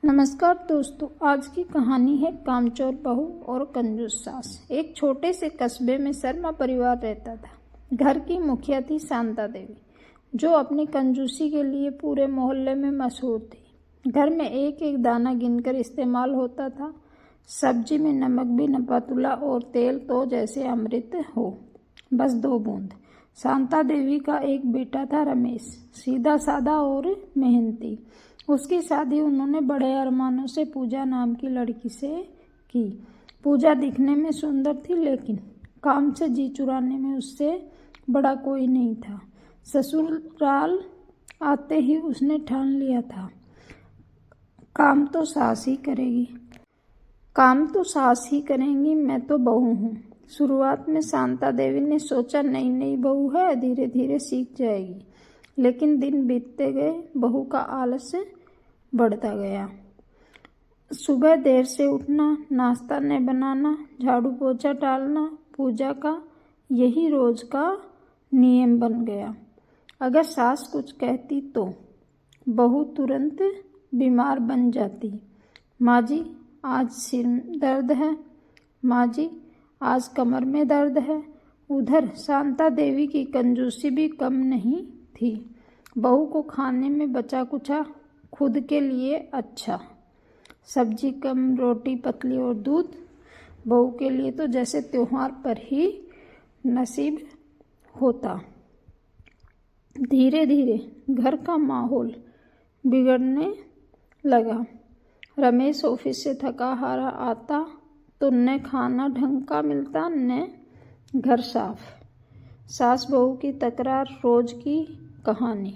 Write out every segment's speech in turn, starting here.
नमस्कार दोस्तों, आज की कहानी है कामचोर बहू और कंजूस सास। एक छोटे से कस्बे में शर्मा परिवार रहता था। घर की मुखिया थी शांता देवी, जो अपनी कंजूसी के लिए पूरे मोहल्ले में मशहूर थी। घर में एक एक दाना गिनकर इस्तेमाल होता था। सब्जी में नमक भी नपातुला और तेल तो जैसे अमृत हो, बस 2 बूंद। शांता देवी का एक बेटा था रमेश, सीधा साधा और मेहनती। उसकी शादी उन्होंने बड़े अरमानों से पूजा नाम की लड़की से की। पूजा दिखने में सुंदर थी, लेकिन काम से जी चुराने में उससे बड़ा कोई नहीं था। ससुराल आते ही उसने ठान लिया था, काम तो सास ही करेंगी, मैं तो बहू हूँ। शुरुआत में शांता देवी ने सोचा नई नई बहू है, धीरे धीरे सीख जाएगी। लेकिन दिन बीतते गए, बहू का आलस्य बढ़ता गया। सुबह देर से उठना, नाश्ता न बनाना, झाड़ू पोछा टालना, पूजा का यही रोज का नियम बन गया। अगर सास कुछ कहती तो बहू तुरंत बीमार बन जाती। माँ जी आज सिर दर्द है, माँ जी आज कमर में दर्द है। उधर शांता देवी की कंजूसी भी कम नहीं थी। बहू को खाने में बचा कुचा, खुद के लिए अच्छा, सब्जी कम, रोटी पतली और दूध। बहू के लिए तो जैसे त्योहार पर ही नसीब होता। धीरे धीरे घर का माहौल बिगड़ने लगा। रमेश ऑफिस से थका हारा आता तो न खाना ढंग का मिलता, न घर साफ। सास बहू की तकरार रोज की कहानी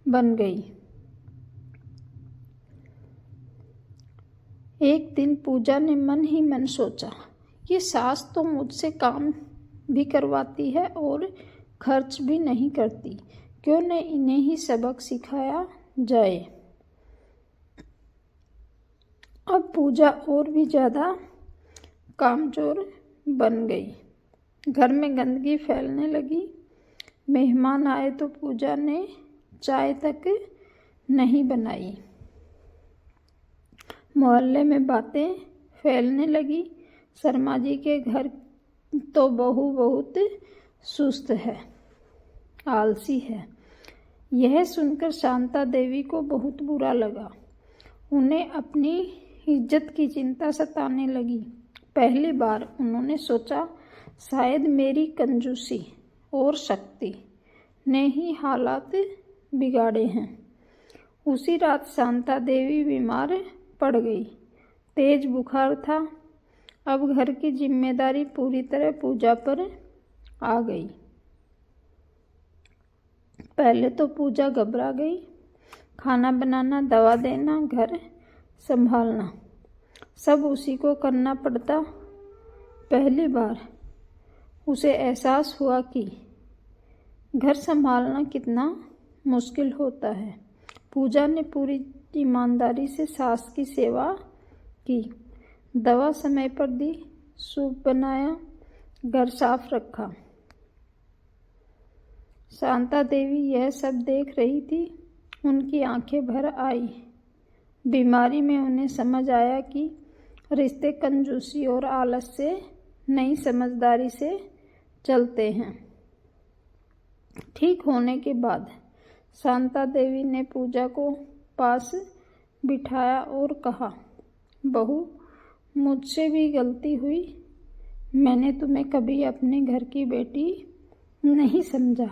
बन गई। एक दिन पूजा ने मन ही मन सोचा, ये सास तो मुझसे काम भी करवाती है और खर्च भी नहीं करती, क्यों न इन्हें ही सबक सिखाया जाए। अब पूजा और भी ज्यादा कामचोर बन गई। घर में गंदगी फैलने लगी। मेहमान आए तो पूजा ने चाय तक नहीं बनाई। मोहल्ले में बातें फैलने लगी, शर्मा जी के घर तो बहू बहुत सुस्त है, आलसी है। यह सुनकर शांता देवी को बहुत बुरा लगा। उन्हें अपनी इज्जत की चिंता सताने लगी। पहली बार उन्होंने सोचा, शायद मेरी कंजूसी और शक्ति ने ही हालात बिगाड़े हैं। उसी रात शांता देवी बीमार पड़ गई। तेज बुखार था। अब घर की जिम्मेदारी पूरी तरह पूजा पर आ गई। पहले तो पूजा घबरा गई। खाना बनाना, दवा देना, घर संभालना, सब उसी को करना पड़ता। पहली बार उसे एहसास हुआ कि घर संभालना कितना मुश्किल होता है। पूजा ने पूरी ईमानदारी से सास की सेवा की, दवा समय पर दी, सूप बनाया, घर साफ रखा। शांता देवी यह सब देख रही थी। उनकी आंखें भर आई। बीमारी में उन्हें समझ आया कि रिश्ते कंजूसी और आलस से नहीं, समझदारी से चलते हैं। ठीक होने के बाद शांता देवी ने पूजा को पास बिठाया और कहा, बहू मुझसे भी गलती हुई। मैंने तुम्हें कभी अपने घर की बेटी नहीं समझा।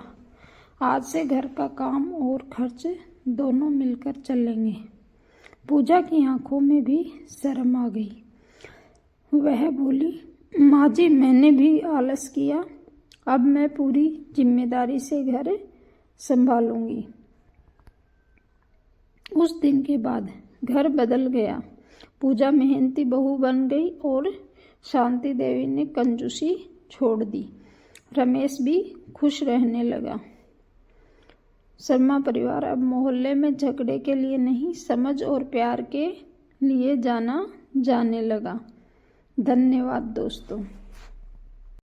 आज से घर का काम और खर्च दोनों मिलकर चलेंगे। पूजा की आंखों में भी शर्म आ गई। वह बोली, माँ जी मैंने भी आलस किया, अब मैं पूरी जिम्मेदारी से घर संभालूंगी। उस दिन के बाद घर बदल गया। पूजा मेहनती बहू बन गई और शांति देवी ने कंजूसी छोड़ दी। रमेश भी खुश रहने लगा। शर्मा परिवार अब मोहल्ले में झगड़े के लिए नहीं, समझ और प्यार के लिए जाना जाने लगा। धन्यवाद दोस्तों।